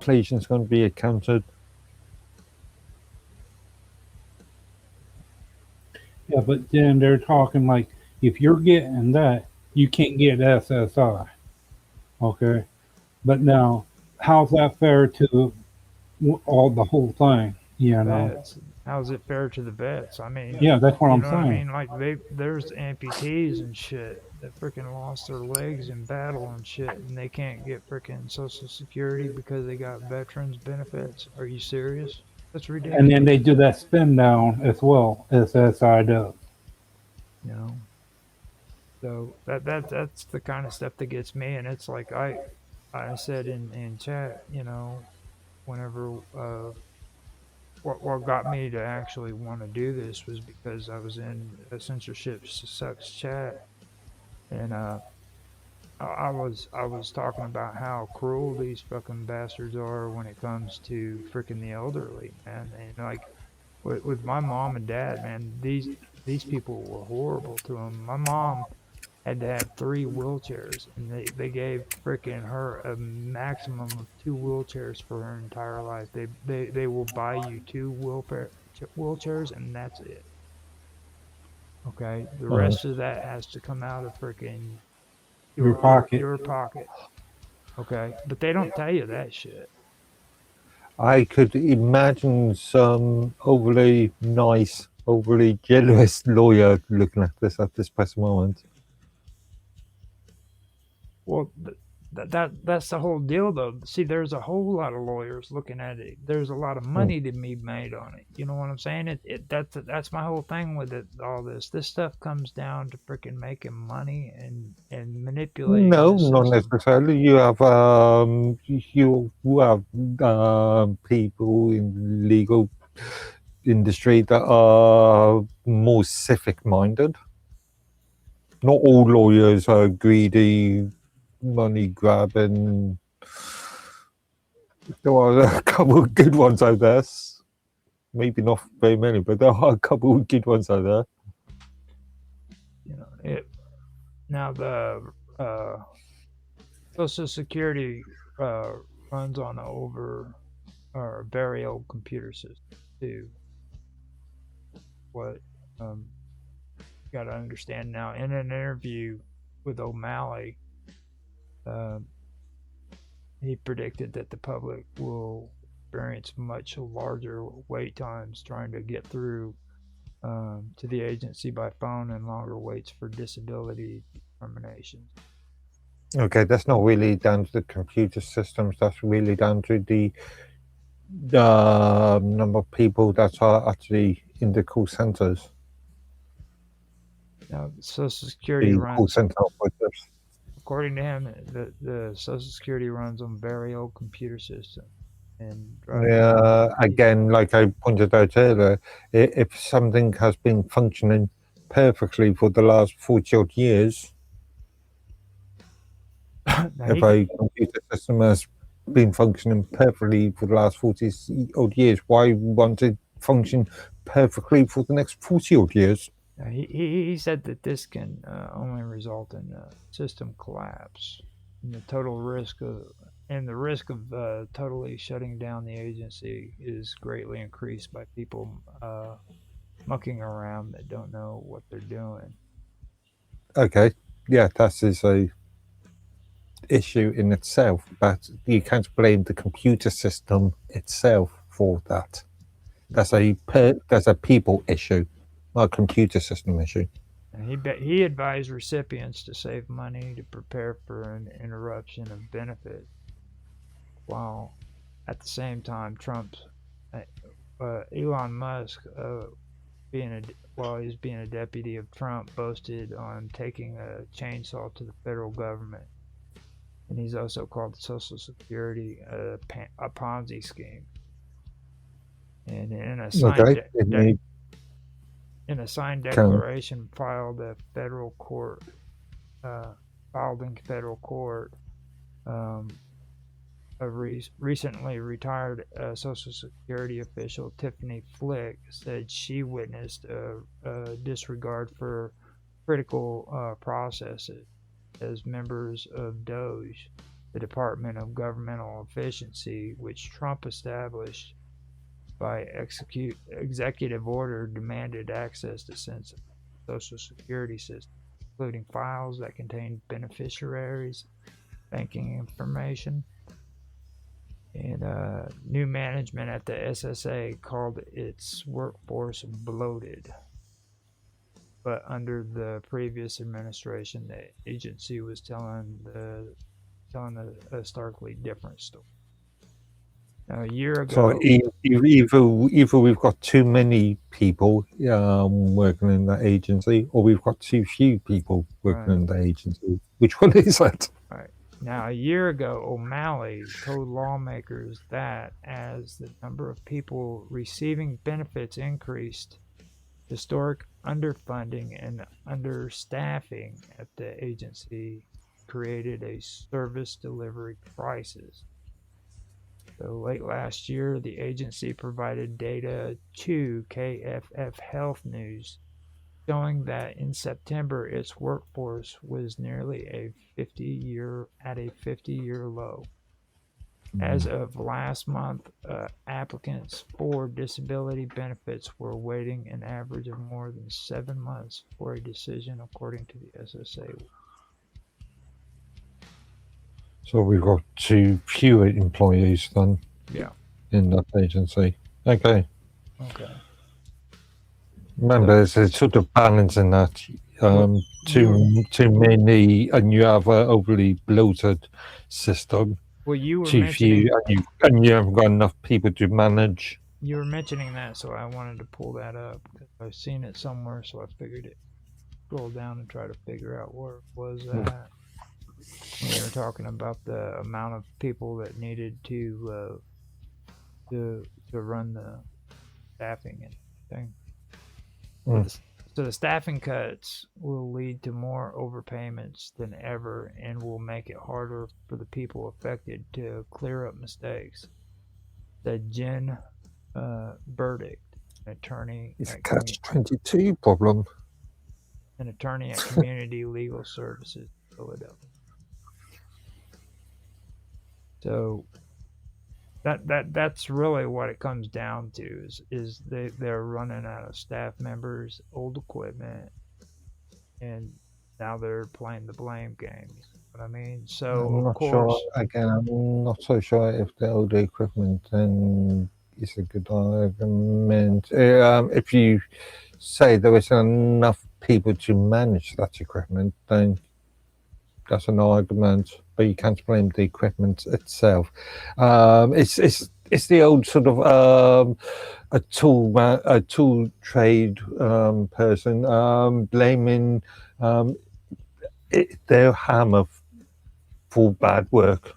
inflation's going to be accounted. Yeah, but then they're talking like if you're getting that, you can't get SSI. Okay, but now how's that fair to all the whole thing? You know? Vets. How's it fair to the vets? I mean, Yeah, that's what you I'm know what I saying. mean? Like there's amputees and shit that freaking lost their legs in battle and shit, and they can't get freaking Social Security because they got veterans benefits. Are you serious? That's And then ridiculous. they do that spin down as well, SSI does. You know. So that's the kind of stuff that gets me, and it's like I said in chat, you know, whenever what got me to actually want to do this was because I was in a censorship sucks chat, and I was talking about how cruel these fucking bastards are when it comes to freaking the elderly, man. And like with my mom and dad, man, these people were horrible to them. My mom had to have three wheelchairs, and they gave freaking her a maximum of two wheelchairs for her entire life. They will buy you two wheelchairs, and that's it. Okay, the Uh, rest of that has to come out of freaking Your pocket. your pocket. Okay, but they don't tell you that shit. I could imagine some overly nice, overly generous lawyer looking at this present moment. Well, that's the whole deal, though. See, there's a whole lot of lawyers looking at it. There's a lot of Hmm. money to be made on it. You know what I'm saying? That's my whole thing with it. All this stuff comes down to freaking making money and manipulating No, the not system. necessarily. You have people in the legal industry that are more civic minded. Not all lawyers are greedy, money grabbing. There are a couple of good ones out there. Maybe not very many, but there are a couple of good ones out there. You know it. Now the Social Security uh, runs on a over or a very old computer system too. What got to understand now in an interview with O'Malley, uh, he predicted that the public will experience much larger wait times trying to get through to the agency by phone and longer waits for disability determinations. Okay, that's not really down to the computer systems. That's really down to the number of people that are actually in the call centers. Now, Social Security The call runs, center operators. according to him, the Social Security runs on very old computer systems and driving. Yeah, again, like I pointed out earlier, if something has been functioning perfectly for the last 40 odd years, Now if he a computer system has been functioning perfectly for the last 40 odd years, why won't it function perfectly for the next 40 odd years? he said that this can only result in system collapse and the risk of totally shutting down the agency is greatly increased by people mucking around that don't know what they're doing. Okay, yeah, that is a issue in itself, but you can't blame the computer system itself for that. That's a people issue, not a computer system issue. And he advised recipients to save money to prepare for an interruption of benefits, while at the same time Trump's uh, Elon Musk, being a while he's being a deputy of Trump, boasted on taking a chainsaw to the federal government, and he's also called Social Security a Ponzi scheme. And Okay, it need in a signed can declaration uh, filed in federal court, um, a recently retired Social Security official, Tiffany Flick, said she witnessed a disregard for critical processes as members of Doge. the Department of Governmental Efficiency, which Trump established by executive order, demanded access to sensitive Social Security system, including files that contain beneficiaries' banking information. And new management at the SSA called its workforce bloated. But under the previous administration, the agency was telling a starkly different story. Now, a year So ago, either we've got too many people working in that agency, or we've got too few people working in the agency. Which one is it? right. Now, a year ago, O'Malley told lawmakers that as the number of people receiving benefits increased, historic underfunding and understaffing at the agency created a service delivery crisis. So late last year, the agency provided data to KFF Health News showing that in September its workforce was nearly at a 50-year low. As of last month, applicants for disability benefits were waiting an average of more than 7 months for a decision, according to the SSA. So we've got too few employees then. Yeah. In that agency. Okay. Okay. Remember, there's a sort of balance in that. Too many, and you have an overly bloated system. Well, you were Too mentioning few, and you haven't got enough people to manage. you were mentioning that, so I wanted to pull that up because I've seen it somewhere, so I figured it. Scroll down and try to figure out where it was at. When you were talking about the amount of people that needed to run the staffing and thing. So the staffing cuts will lead to more overpayments than ever and will make it harder for the people affected to clear up mistakes, said Jen Burdick, an attorney. It's a catch-22 problem. An attorney at Community Legal Services in Philadelphia. So that's really what it comes down to is they're running out of staff members, old equipment, and now they're playing the blame game. You know what I mean? So I'm not sure. Again, I'm not so sure if the older equipment then is a good argument. If you say there was enough people to manage that equipment, then that's an argument, but you can't blame the equipment itself. It's the old sort of a tool trade person blaming their hammer for bad work.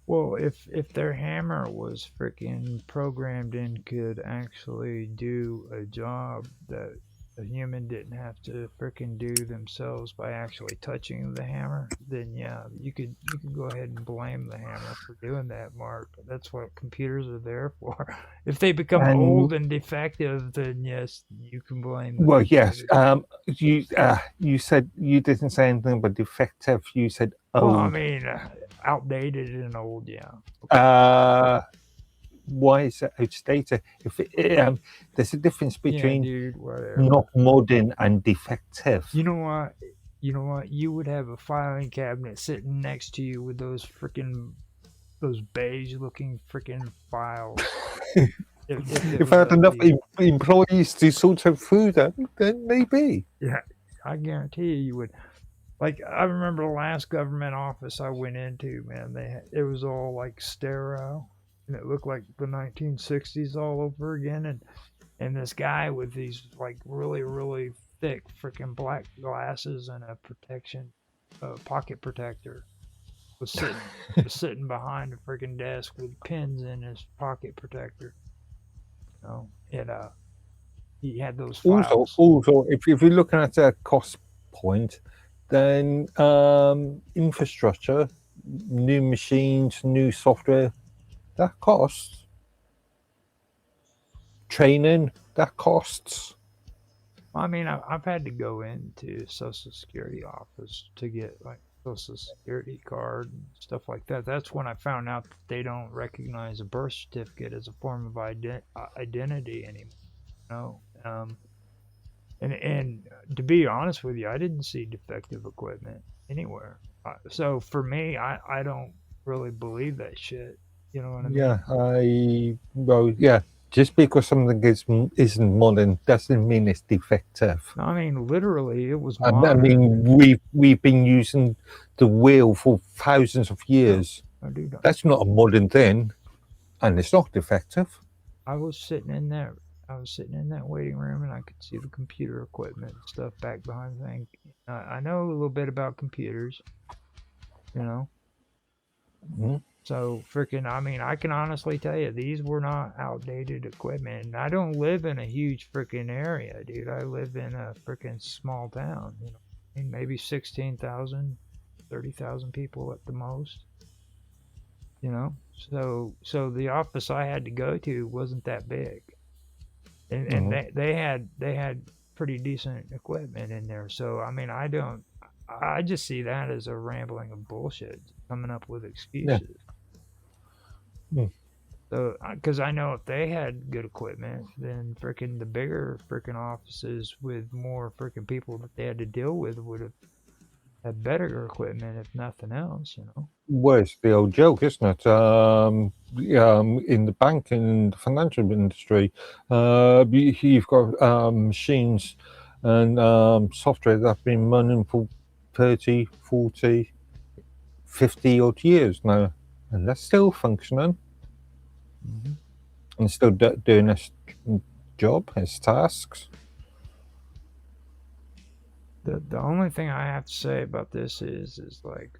Well, if their hammer was freaking programmed and could actually do a job that a human didn't have to freaking do themselves by actually touching the hammer, then yeah, you could go ahead and blame the hammer for doing that, Mark. That's what computers are there for. If they become old and defective, then yes, you can blame them. Well, yes. You said you didn't say anything about defective. You said old. Well, I mean, outdated and old, yeah. Why is it outdated? If there's a difference between not modern and defective. You know what? You would have a filing cabinet sitting next to you with those beige-looking freaking files. if I had enough employees to sort of through them, then maybe. Yeah, I guarantee you would. Like, I remember the last government office I went into, man. It was all like sterile. And it looked like the 1960s all over again, and this guy with these like really, really thick freaking black glasses and a pocket protector was sitting behind a freaking desk with pins in his pocket protector. You know, and he had those files. Also, if you're looking at a cost point, then infrastructure, new machines, new software. That costs. Training, that costs. I mean, I've had to go into Social Security office to get like social security card and stuff like that. That's when I found out that they don't recognize a birth certificate as a form of identity anymore. No. And to be honest with you, I didn't see defective equipment anywhere. So for me, I don't really believe that shit. You know what I mean? Yeah. Just because something isn't modern doesn't mean it's defective. I mean, literally, it was I modern. mean, we've been using the wheel for thousands of years. That's not a modern thing, and it's not defective. I was sitting in that waiting room, and I could see the computer equipment and stuff back behind the thing. I know a little bit about computers, you know. Mm-hmm. So freaking, I mean, I can honestly tell you, these were not outdated equipment. And I don't live in a huge freaking area, dude. I live in a freaking small town, you know. I mean, maybe 16,000, 30,000 people at the most, you know. So the office I had to go to wasn't that big, and they had pretty decent equipment in there. So I mean, I just see that as a rambling of bullshit, coming up with excuses. Yeah. So, because I know if they had good equipment, then freaking the bigger freaking offices with more freaking people that they had to deal with would have had better equipment, if nothing else, you know. Well, it's the old joke, isn't it? In the banking and the financial industry, you've got machines and software that have been running for 30, 40, 50 odd years now, and they're still functioning and still doing its job, its tasks. The only thing I have to say about this is like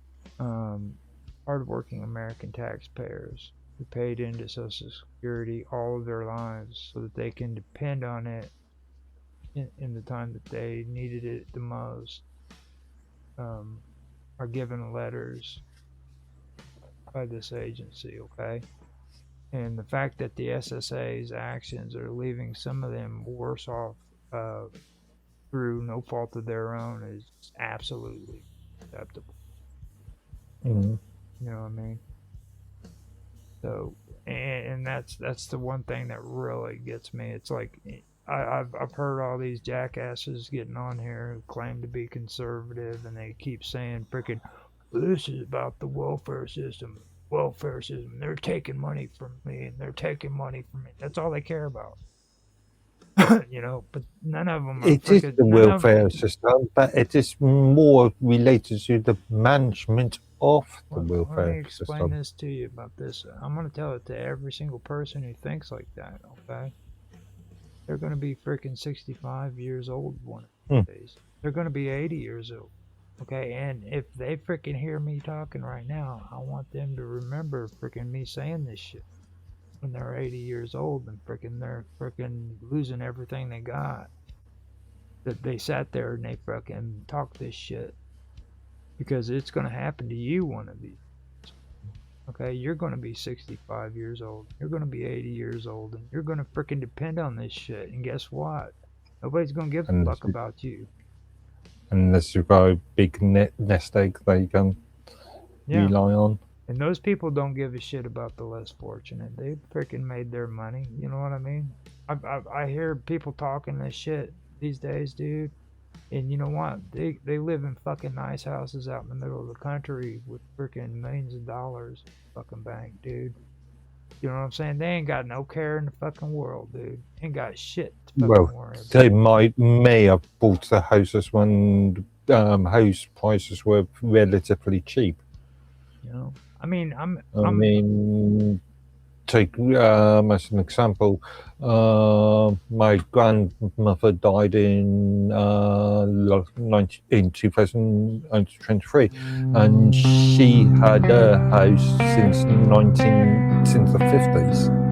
hardworking American taxpayers who paid into Social Security all of their lives so that they can depend on it in the time that they needed it the most, are given letters by this agency, okay? And the fact that the SSA's actions are leaving some of them worse off through no fault of their own is absolutely acceptable. Mm-hmm. You know what I mean? So, and that's the one thing that really gets me. It's like I've heard all these jackasses getting on here who claim to be conservative, and they keep saying freaking, this is about the welfare system. They're taking money from me, and they're taking money from me. That's all they care about. You know, but none of them are. It is the welfare system, but it is more related to the management of the welfare Let me explain system. this to you about this. I'm going to tell it to every single person who thinks like that, okay? They're going to be freaking 65 years old one of these days. They're going to be 80 years old, okay? And if they freaking hear me talking right now, I want them to remember freaking me saying this shit when they're 80 years old and they're freaking losing everything they got. That they sat there and they freaking talked this shit. Because it's going to happen to you one of these. Okay, you're going to be 65 years old. You're going to be 80 years old. And you're going to freaking depend on this shit. And guess what? Nobody's going to give a fuck about you. Unless you've got a big nest egg that you can rely on. And those people don't give a shit about the less fortunate. They freaking made their money. You know what I mean? I hear people talking this shit these days, dude. And you know what? They live in fucking nice houses out in the middle of the country with freaking millions of dollars in the fucking bank, dude. You know what I'm saying? They ain't got no care in the fucking world, dude. Ain't got shit to fucking worry about. They may have bought the houses when house prices were relatively cheap. You know? I mean, take as an example, my grandmother died in 2023, and she had a house since the 50s.